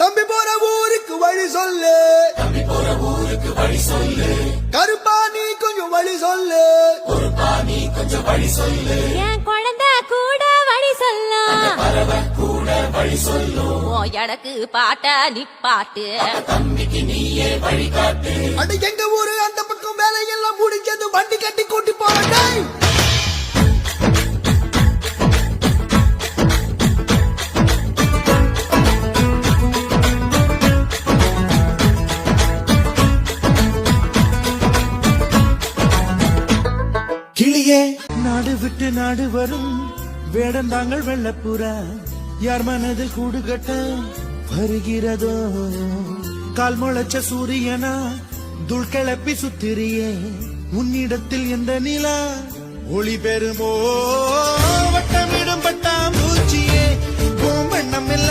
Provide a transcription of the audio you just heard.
தம்பி போற ஊருக்கு வழி சொல்லு, தம்பி போற ஊருக்கு வழி சொல்லு, கருப்பா நீ கொஞ்சம் வழி சொல்லு, பொறுப்பா நீ கொஞ்சம் வழி சொல்லு, என் குழந்தை கூட வழி சொல்லும், பறவை கூட வழி சொல்லும், எனக்கு பாட்ட நிப்பாட்டு, தம்பிக்கு நீயே வழிகாட்டு. அடி எங்க ஊரு அந்த பக்கம் வேலையெல்லாம் முடிஞ்சது, வண்டி கட்டி கூட்டி போறேன். கிளியே நாடு விட்டு நாடு வரும் வேடந்தாங்கள் வெள்ளப்புறா, யார் மனது கூடு கட்ட வருகிறதோ, கால் முளைச்ச சூரியனா துள் கிளப்பி சுத்திரியே, உன்னிடத்தில் எந்த நிலா ஒளி பெறுமோ, வட்டமிடும் பட்டாம்பூச்சியே, வண்ணம் இல்ல